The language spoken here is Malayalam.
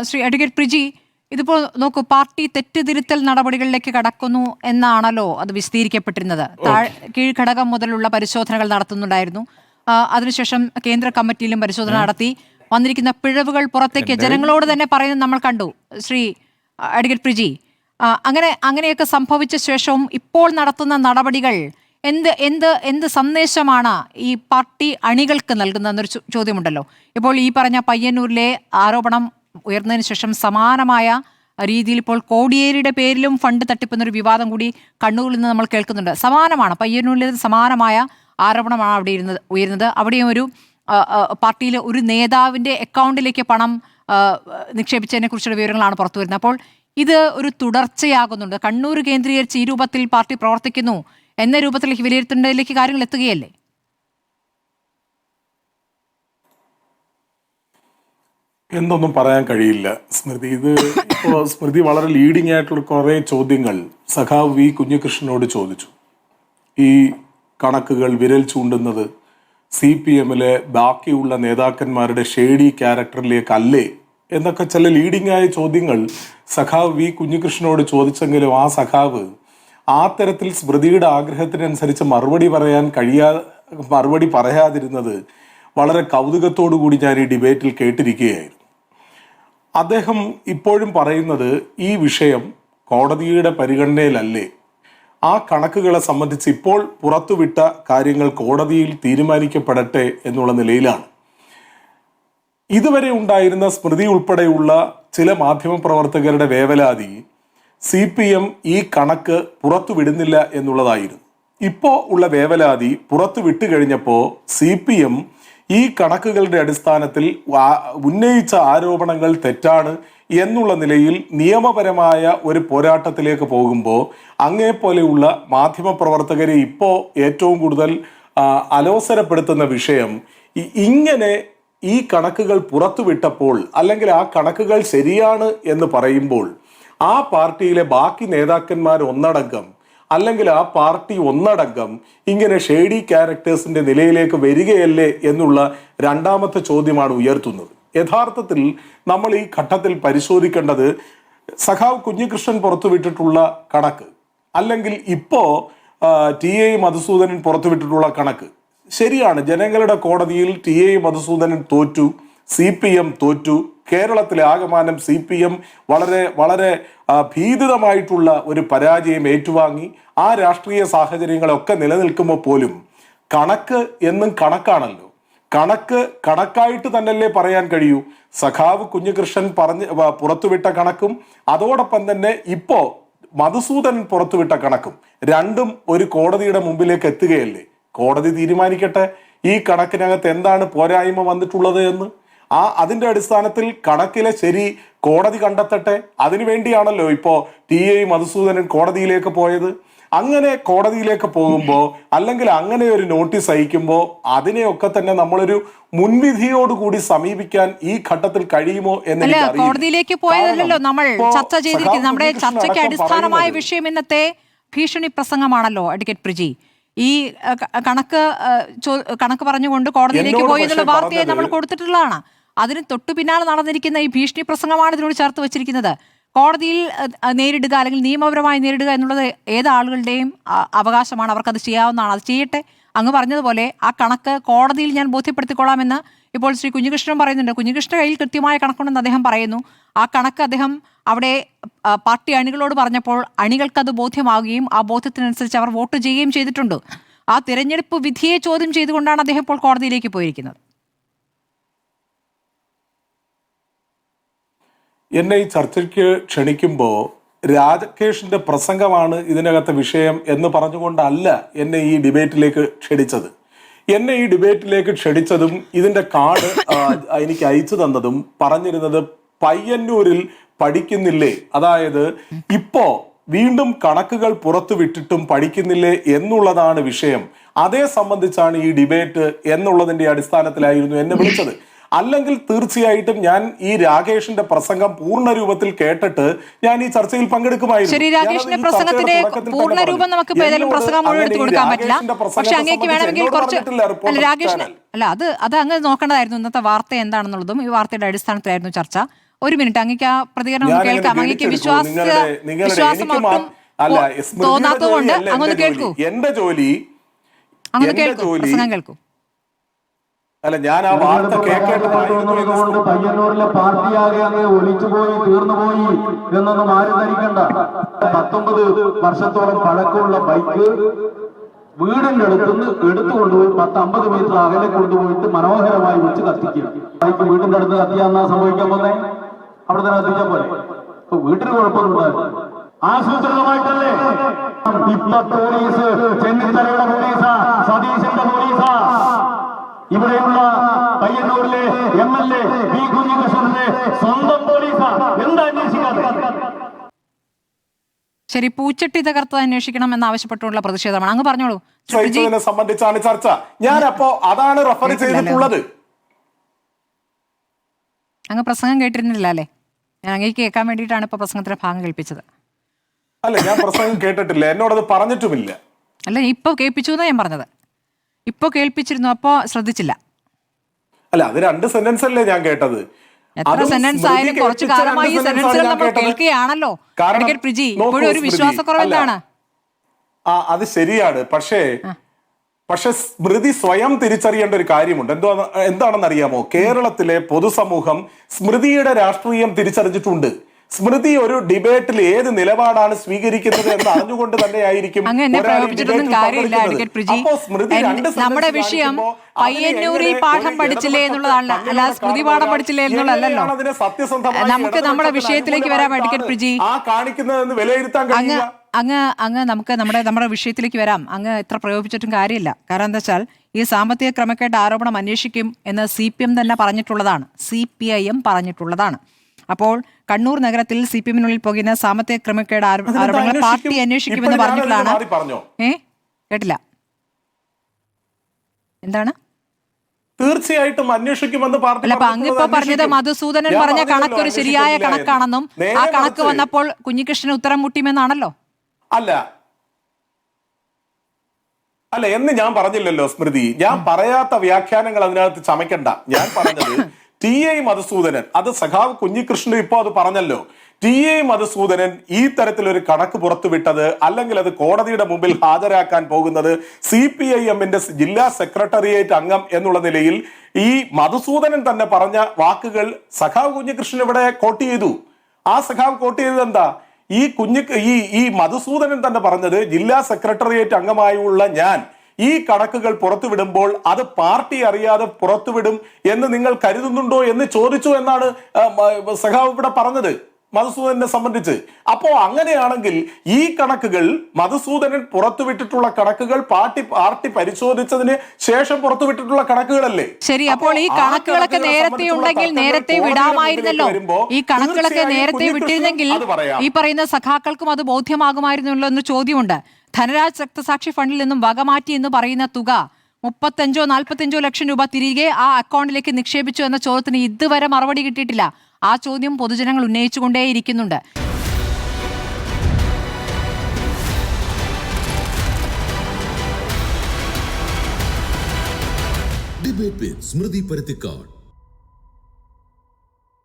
ശ്രീ അഡ്വക്കേറ്റ് പ്രിജി, ഇതിപ്പോൾ നോക്കൂ, പാർട്ടി തെറ്റുതിരുത്തൽ നടപടികളിലേക്ക് കടക്കുന്നു എന്നാണല്ലോ അത് വിശദീകരിക്കപ്പെട്ടിരുന്നത്. കീഴ്ഘടകം മുതലുള്ള പരിശോധനകൾ നടത്തുന്നുണ്ടായിരുന്നു. അതിനുശേഷം കേന്ദ്ര കമ്മിറ്റിയിലും പരിശോധന നടത്തി വന്നിരിക്കുന്ന പിഴവുകൾ പുറത്തേക്ക് ജനങ്ങളോട് തന്നെ പറയുന്നത് നമ്മൾ കണ്ടു. ശ്രീ അഡ്വക്കേറ്റ് പ്രിജി, അങ്ങനെയൊക്കെ സംഭവിച്ച ശേഷവും ഇപ്പോൾ നടത്തുന്ന നടപടികൾ എന്ത് സന്ദേശമാണ് ഈ പാർട്ടി അണികൾക്ക് നൽകുന്നതെന്നൊരു ചോദ്യമുണ്ടല്ലോ. ഇപ്പോൾ ഈ പറഞ്ഞ പയ്യന്നൂരിലെ ആരോപണം ഉയർന്നതിന് ശേഷം സമാനമായ രീതിയിൽ ഇപ്പോൾ കോടിയേരിയുടെ പേരിലും ഫണ്ട് തട്ടിപ്പെന്നൊരു വിവാദം കൂടി കണ്ണൂരിൽ നിന്ന് നമ്മൾ കേൾക്കുന്നുണ്ട്. സമാനമാണ്, പയ്യന്നൂരിലെ സമാനമായ ആരോപണമാണ് അവിടെ ഉയരുന്നത്. അവിടെയും ഒരു പാർട്ടിയിലെ ഒരു നേതാവിൻ്റെ അക്കൗണ്ടിലേക്ക് പണം നിക്ഷേപിച്ചതിനെ കുറിച്ചുള്ള വിവരങ്ങളാണ് പുറത്തു വരുന്നത്. അപ്പോൾ ഇത് ഒരു തുടർച്ചയാകുന്നുണ്ട്. കണ്ണൂർ കേന്ദ്രീകരിച്ച് ഈ രൂപത്തിൽ പാർട്ടി പ്രവർത്തിക്കുന്നു എന്ന രൂപത്തിലേക്ക് വിലയിരുത്തേണ്ടതിലേക്ക് കാര്യങ്ങൾ എത്തുകയല്ലേ? എന്തൊന്നും പറയാൻ കഴിയില്ല സ്മൃതി. ഇപ്പോൾ സ്മൃതി വളരെ ലീഡിംഗ് ആയിട്ടുള്ള കുറേ ചോദ്യങ്ങൾ സഖാവ് വി കുഞ്ഞികൃഷ്ണനോട് ചോദിച്ചു. ഈ കണക്കുകൾ വിരൽ ചൂണ്ടുന്നത് CPM-ലെ ബാക്കിയുള്ള നേതാക്കന്മാരുടെ ഷേഡി ക്യാരക്ടറിലേക്കല്ലേ എന്നൊക്കെ ചില ലീഡിംഗ് ആയ ചോദ്യങ്ങൾ സഖാവ് വി കുഞ്ഞികൃഷ്ണനോട് ചോദിച്ചെങ്കിലും ആ സഖാവ് ആ തരത്തിൽ സ്മൃതിയുടെ ആഗ്രഹത്തിനനുസരിച്ച് മറുപടി പറയാതിരുന്നത് വളരെ കൗതുകത്തോടു കൂടി ഞാൻ ഈ ഡിബേറ്റിൽ കേട്ടിരിക്കുകയായിരുന്നു. അദ്ദേഹം ഇപ്പോഴും പറയുന്നത് ഈ വിഷയം കോടതിയുടെ പരിഗണനയിലല്ലേ, ആ കണക്കുകളെ സംബന്ധിച്ച് ഇപ്പോൾ പുറത്തുവിട്ട കാര്യങ്ങൾ കോടതിയിൽ തീരുമാനിക്കപ്പെടട്ടെ എന്നുള്ള നിലയിലാണ്. ഇതുവരെ ഉണ്ടായിരുന്ന സ്മൃതി ഉൾപ്പെടെയുള്ള ചില മാധ്യമപ്രവർത്തകരുടെ വേവലാതി CPM ഈ കണക്ക് പുറത്തുവിടുന്നില്ല എന്നുള്ളതായിരുന്നു. ഇപ്പോൾ ഉള്ള വേവലാതി പുറത്തു വിട്ടു കഴിഞ്ഞപ്പോൾ CPM ഈ കണക്കുകളുടെ അടിസ്ഥാനത്തിൽ ഉന്നയിച്ച ആരോപണങ്ങൾ തെറ്റാണ് എന്നുള്ള നിലയിൽ നിയമപരമായ ഒരു പോരാട്ടത്തിലേക്ക് പോകുമ്പോൾ അങ്ങേപ്പോലെയുള്ള മാധ്യമപ്രവർത്തകരെ ഇപ്പോൾ ഏറ്റവും കൂടുതൽ അലോസരപ്പെടുത്തുന്ന വിഷയം ഇങ്ങനെ ഈ കണക്കുകൾ പുറത്തുവിട്ടപ്പോൾ അല്ലെങ്കിൽ ആ കണക്കുകൾ ശരിയാണ് എന്ന് പറയുമ്പോൾ ആ പാർട്ടിയിലെ ബാക്കി നേതാക്കന്മാർ ഒന്നടങ്കം അല്ലെങ്കിൽ ആ പാർട്ടി ഒന്നടങ്കം ഇങ്ങനെ ഷേഡി ക്യാരക്ടേഴ്സിന്റെ നിലയിലേക്ക് വരികയല്ലേ എന്നുള്ള രണ്ടാമത്തെ ചോദ്യമാണ് ഉയർത്തുന്നത്. യഥാർത്ഥത്തിൽ നമ്മൾ ഈ ഘട്ടത്തിൽ പരിശോധിക്കേണ്ടത് സഖാവ് കുഞ്ഞികൃഷ്ണൻ പുറത്തുവിട്ടിട്ടുള്ള കണക്ക് അല്ലെങ്കിൽ ഇപ്പോ TA മധുസൂദനൻ പുറത്തുവിട്ടിട്ടുള്ള കണക്ക് ശരിയാണ്. ജനങ്ങളുടെ കോടതിയിൽ TA മധുസൂദനൻ തോറ്റു, CPM തോറ്റു. കേരളത്തിലെ ആകമാനം CPM വളരെ വളരെ ഭീതിതമായിട്ടുള്ള ഒരു പരാജയം ഏറ്റുവാങ്ങി. ആ രാഷ്ട്രീയ സാഹചര്യങ്ങളൊക്കെ നിലനിൽക്കുമ്പോൾ പോലും കണക്ക് എന്നും കണക്കാണല്ലോ. കണക്ക് കണക്കായിട്ട് തന്നെയല്ലേ പറയാൻ കഴിയൂ. സഖാവ് കുഞ്ഞികൃഷ്ണൻ പുറത്തുവിട്ട കണക്കും അതോടൊപ്പം തന്നെ ഇപ്പോ മധുസൂദനൻ പുറത്തുവിട്ട കണക്കും രണ്ടും ഒരു കോടതിയുടെ മുമ്പിലേക്ക് എത്തുകയല്ലേ. കോടതി തീരുമാനിക്കട്ടെ ഈ കണക്കിനകത്ത് എന്താണ് പോരായ്മ വന്നിട്ടുള്ളത് എന്ന്. അതിന്റെ അടിസ്ഥാനത്തിൽ കണക്കിലെ ശരി കോടതി കണ്ടെത്തട്ടെ. അതിനുവേണ്ടിയാണല്ലോ ഇപ്പോ TA മധുസൂദനൻ കോടതിയിലേക്ക് പോയത്. അങ്ങനെ കോടതിയിലേക്ക് പോകുമ്പോൾ അല്ലെങ്കിൽ അങ്ങനെ ഒരു നോട്ടീസ് അയക്കുമ്പോൾ അതിനെയൊക്കെ തന്നെ നമ്മളൊരു മുൻവിധിയോടുകൂടി സമീപിക്കാൻ ഈ ഘട്ടത്തിൽ കഴിയുമോ എന്ന് കോടതിയിലേക്ക് പോയതല്ലോ നമ്മൾ ചർച്ച ചെയ്തിരിക്കുന്നത്. നമ്മുടെ ചർച്ചയ്ക്ക് അടിസ്ഥാനമായ വിഷയം ഇന്നത്തെ ഭീഷണി പ്രസംഗമാണല്ലോ അഡ്വക്കേറ്റ് പ്രിജി. ഈ കണക്ക് പറഞ്ഞുകൊണ്ട് കോടതിയിലേക്ക് പോയി എന്നുള്ള വാർത്തയെ നമ്മൾ കൊടുത്തിട്ടുള്ളതാണ്. അതിന് തൊട്ടു പിന്നാലെ നടന്നിരിക്കുന്ന ഈ ഭീഷണി പ്രസംഗമാണ് ഇതിനോട് ചേർത്ത് വെച്ചിരിക്കുന്നത്. കോടതിയിൽ നേരിടുക അല്ലെങ്കിൽ നിയമപരമായി നേരിടുക എന്നുള്ളത് ഏതാളുകളുടെയും അവകാശമാണ്, അവർക്കത് ചെയ്യാവുന്നതാണ്. അത് ചെയ്യട്ടെ. അങ്ങ് പറഞ്ഞതുപോലെ ആ കണക്ക് കോടതിയിൽ ഞാൻ ബോധ്യപ്പെടുത്തിക്കൊള്ളാമെന്ന് ഇപ്പോൾ ശ്രീ കുഞ്ഞികൃഷ്ണൻ പറയുന്നുണ്ട്. കുഞ്ഞികൃഷ്ണൻ കയ്യിൽ കൃത്യമായ കണക്കുണ്ടെന്ന് അദ്ദേഹം പറയുന്നു. ആ കണക്ക് അദ്ദേഹം അവിടെ പാർട്ടി അണികളോട് പറഞ്ഞപ്പോൾ അണികൾക്കത് ബോധ്യമാവുകയും ആ ബോധ്യത്തിനനുസരിച്ച് അവർ വോട്ട് ചെയ്യുകയും ചെയ്തിട്ടുണ്ട്. ആ തിരഞ്ഞെടുപ്പ് വിധിയെ ചോദ്യം ചെയ്തുകൊണ്ടാണ് അദ്ദേഹം ഇപ്പോൾ കോടതിയിലേക്ക് പോയിരിക്കുന്നത്. എന്നെ ഈ ചർച്ചയ്ക്ക് ക്ഷണിക്കുമ്പോൾ രാജേഷിന്റെ പ്രസംഗമാണ് ഇതിനകത്തെ വിഷയം എന്ന് പറഞ്ഞുകൊണ്ടല്ല എന്നെ ഈ ഡിബേറ്റിലേക്ക് ക്ഷണിച്ചത്. എന്നെ ഈ ഡിബേറ്റിലേക്ക് ക്ഷണിച്ചതും ഇതിന്റെ കാർഡ് എനിക്ക് അയച്ചു തന്നതും പറഞ്ഞിരുന്നത് പയ്യന്നൂരിൽ പഠിക്കുന്നില്ലേ, അതായത് ഇപ്പോ വീണ്ടും കണക്കുകൾ പുറത്തുവിട്ടിട്ടും പഠിക്കുന്നില്ലേ എന്നുള്ളതാണ് വിഷയം. അതേ സംബന്ധിച്ചാണ് ഈ ഡിബേറ്റ് എന്നുള്ളതിന്റെ അടിസ്ഥാനത്തിലായിരുന്നു എന്നെ വിളിച്ചത്. അല്ലെങ്കിൽ തീർച്ചയായിട്ടും ഞാൻ ഈ രാകേഷിന്റെ പ്രസംഗം പൂർണ്ണ രൂപത്തിൽ കേട്ടിട്ട് ഞാൻ ഈ ചർച്ചയിൽ പങ്കെടുക്കുമായിരുന്നു. ശരി, രാകേഷിന്റെ പ്രസംഗത്തിന്റെ പൂർണ്ണ രൂപം നമുക്ക് പ്രസംഗം മുഴുവൻ എടുത്ത് കൊടുക്കാൻ പറ്റില്ല. പക്ഷെ അങ്ങേക്ക് വേണമെങ്കിൽ കുറച്ച് രാകേഷിന് അത് അങ്ങ് നോക്കേണ്ടതായിരുന്നു. ഇന്നത്തെ വാർത്ത എന്താണെന്നുള്ളതും ഈ വാർത്തയുടെ അടിസ്ഥാനത്തിലായിരുന്നു ചർച്ച. ഒരു മിനിറ്റ്, അങ്ങേക്ക് ആ പ്രതികരണം ഒന്ന് ഞാനങ്ങനെ കേൾക്കാം. അങ്ങേക്ക് തിരിച്ചെടുക്കൂ. നിങ്ങളുടെ വിശ്വാസം എനിക്ക് ഒട്ടും അല്ല, സ്മൃതിയുടെ തോന്നാത്തതുകൊണ്ട് ജോലിയല്ല അങ്ങൊന്ന് എന്റെ കേൾക്കൂ, ജോലി. എന്റെ ജോലി അങ്ങൊന്ന് എന്റെ കേൾക്കൂ, ജോലി പ്രസംഗം കേൾക്കൂ. അല്ല, ഞാൻ ആ വാർത്ത കേൾക്കേണ്ടതായിരുന്നു കൊണ്ട് പയ്യന്നൂരിലെ പാർട്ടിയാകെ അങ്ങ് ഒലിച്ചുപോയി തീർന്നുപോയി എന്നൊന്നും ആരും ധരിക്കണ്ട. 19 വർഷത്തോളം പഴക്കമുള്ള ബൈക്ക് വീടിന്റെ അടുത്തുനിന്ന് എടുത്തുകൊണ്ടുപോയി 10-50 മീറ്റർ അകലെ കൊണ്ടുപോയിട്ട് മനോഹരമായി വെച്ച് കത്തിക്കുക. ബൈക്ക് വീടിന്റെ അടുത്ത് കത്തിയാന്നാ സംഭവിക്കാൻ പോന്നെ? അവിടെ തന്നെ കത്തിച്ചാൽ പോലെ. ഇപ്പൊ വീട്ടിന് കുഴപ്പമൊന്നുണ്ടായിരുന്നു. ആസൂത്രിതമായിട്ടല്ലേ ഇപ്പൊ പോലീസ് ചെന്നിത്തലയുടെ പോലീസാ, സതീശന്റെ പോലീസാ, ഇവിടെയുള്ള പയ്യന്നൂരിലെ MLA പി കുഞ്ഞികൃഷ്ണന്റെ സ്വന്തം പോലീസാ. എന്താ അന്വേഷിക്കാതെ? ശരി, പൂച്ചട്ടി തകർത്ത് അന്വേഷിക്കണം എന്നാവശ്യപ്പെട്ടുള്ള പ്രതിഷേധമാണ്. അങ്ങ് പറഞ്ഞോളൂ. സംബന്ധിച്ചാണ് ചർച്ച. ഞാൻ അപ്പോ അതാണ് റെഫർ ചെയ്തിട്ടുള്ളത്. അങ്ങ് പ്രസംഗം കേട്ടിരുന്നില്ല അല്ലേ? ഞാൻ അങ്ങേക്ക് കേൾക്കാൻ വേണ്ടിയിട്ടാണ് ഇപ്പൊ പ്രസംഗത്തിന്റെ ഭാഗം കേൾപ്പിച്ചത്. അല്ല, ഞാൻ പ്രസംഗം കേട്ടിട്ടില്ല, എന്നോടത് പറഞ്ഞിട്ടുമില്ല. അല്ല, ഇപ്പൊ കേൾപ്പിച്ചു എന്നാ ഞാൻ പറഞ്ഞത്. ഇപ്പൊ കേൾപ്പിച്ചിരുന്നു, അപ്പോ ശ്രദ്ധിച്ചില്ല. അല്ല, അത് 2 സെന്റൻസ് അല്ലേ ഞാൻ കേട്ടത്. എത്ര സെന്റൻസ് ആയാലും കുറച്ചു കാലമായി ഈ സെന്റൻസുകൾ നമ്മൾ കേൾക്കുകയാണല്ലോ. അഡ്വക്കേറ്റ് പ്രിജി, ഇപ്പോഴും ഒരു വിശ്വാസക്കുറവ് എന്താണ്? അത് ശരിയാണ്. പക്ഷെ സ്മൃതി സ്വയം തിരിച്ചറിയേണ്ട ഒരു കാര്യമുണ്ട്. എന്താണെന്ന് അറിയാമോ? കേരളത്തിലെ പൊതുസമൂഹം സ്മൃതിയുടെ രാഷ്ട്രീയം തിരിച്ചറിഞ്ഞിട്ടുണ്ട്. സ്മൃതി ഒരു ഡിബേറ്റിൽ ഏത് നിലപാടാണ് സ്വീകരിക്കുന്നത് എന്ന് അറിഞ്ഞുകൊണ്ട് തന്നെയായിരിക്കും. നമ്മുടെ വിഷയം പയ്യന്നൂരിൽ പാഠം പഠിച്ചില്ലേ എന്നുള്ളതാണ്, അല്ല സ്മൃതി പാഠം പഠിച്ചില്ലേ എന്നുള്ളതല്ലോ. നമുക്ക് നമ്മുടെ വിഷയത്തിലേക്ക് വരാം അഡ്വക്കേറ്റ് പ്രിജി. അങ്ങ് നമുക്ക് നമ്മുടെ വിഷയത്തിലേക്ക് വരാം. അങ്ങ് എത്ര പ്രയോഗിച്ചിട്ടും കാര്യമില്ല. കാരണം എന്താ വെച്ചാൽ ഈ സാമ്പത്തിക ക്രമക്കേട് ആരോപണം അന്വേഷിക്കും എന്ന് CPM തന്നെ പറഞ്ഞിട്ടുള്ളതാണ്, CPIM പറഞ്ഞിട്ടുള്ളതാണ്. അപ്പോൾ കണ്ണൂർ നഗരത്തിൽ CPM-നുള്ളിൽ പോകുന്ന സാമ്പത്തിക ക്രമക്കേട് ആരോപണങ്ങൾ പാർട്ടി അന്വേഷിക്കുമെന്ന് പറഞ്ഞിട്ടുള്ളതാണ്. കേട്ടില്ല, എന്താണ്? തീർച്ചയായിട്ടും അന്വേഷിക്കുമെന്ന് പാർട്ടി. അല്ല, അപ്പൊ അങ്ങിപ്പോ പറഞ്ഞത് മധുസൂദനൻ പറഞ്ഞ കണക്കൊരു ശരിയായ കണക്കാണെന്നും ആ കണക്ക് വന്നപ്പോൾ കുഞ്ഞികൃഷ്ണൻ ഉത്തരം മുട്ടിയുമെന്നാണല്ലോ. അല്ല എന്ന് ഞാൻ പറഞ്ഞില്ലല്ലോ സ്മൃതി. ഞാൻ പറയാത്ത വ്യാഖ്യാനങ്ങൾ അതിനകത്ത് ചമയ്ക്കണ്ട. ഞാൻ പറഞ്ഞത് TI മധുസൂദനൻ, അത് സഖാവ് കുഞ്ഞികൃഷ്ണൻ ഇപ്പോ അത് പറഞ്ഞല്ലോ. TI മധുസൂദനൻ ഈ തരത്തിലൊരു കണക്ക് പുറത്തുവിട്ടത്, അല്ലെങ്കിൽ അത് കോടതിയുടെ മുമ്പിൽ ഹാജരാക്കാൻ പോകുന്നത് CPIM-ന്റെ ജില്ലാ സെക്രട്ടേറിയറ്റ് അംഗം എന്നുള്ള നിലയിൽ ഈ മധുസൂദനൻ തന്നെ പറഞ്ഞ വാക്കുകൾ സഖാവ് കുഞ്ഞികൃഷ്ണൻ ഇവിടെ കോട്ട് ചെയ്തു. ആ സഖാവ് കോട്ട് ചെയ്തത് എന്താ? ഈ മധുസൂദനൻ തന്നെ പറഞ്ഞത് ജില്ലാ സെക്രട്ടേറിയറ്റ് അംഗമായുള്ള ഞാൻ ഈ കണക്കുകൾ പുറത്തുവിടുമ്പോൾ അത് പാർട്ടി അറിയാതെ പുറത്തുവിടും എന്ന് നിങ്ങൾ കരുതുന്നുണ്ടോ എന്ന് ചോദിച്ചു എന്നാണ് സഖാവ് ഇവിടെ പറഞ്ഞത് മധുസൂദനെ സംബന്ധിച്ച്. അപ്പോ അങ്ങനെയാണെങ്കിൽ ഈ കണക്കുകൾ മധുസൂദനൻ പുറത്തുവിട്ടിട്ടുള്ള കണക്കുകൾ പാർട്ടി പരിശോധിച്ചതിന് ശേഷം പുറത്തുവിട്ടിട്ടുള്ള കണക്കുകളല്ലേ? ശരി, അപ്പോൾ ഈ കണക്കുകളൊക്കെ നേരത്തെ ഉണ്ടെങ്കിൽ നേരത്തെ വിടാമായിരുന്നല്ലോ. ഈ കണക്കുകളൊക്കെ നേരത്തെ വിട്ടിരുന്നെങ്കിൽ ഈ പറയുന്ന സഖാക്കൾക്കും അത് ബോധ്യമാകുമായിരുന്നല്ലോ എന്ന് ചോദ്യമുണ്ട്. ധനരാജ് രക്തസാക്ഷി ഫണ്ടിൽ നിന്നും വകമാറ്റി എന്ന് പറയുന്ന തുക 35-45 ലക്ഷം രൂപ തിരികെ ആ അക്കൗണ്ടിലേക്ക് നിക്ഷേപിച്ചു എന്ന ചോദ്യത്തിന് ഇതുവരെ മറുപടി കിട്ടിയിട്ടില്ല. ആ ചോദ്യം പൊതുജനങ്ങൾ ഉന്നയിച്ചുകൊണ്ടേയിരിക്കുന്നുണ്ട്. ഡിബേറ്റ് വിത്ത് സ്മൃതി പരുത്തിക്കാട്.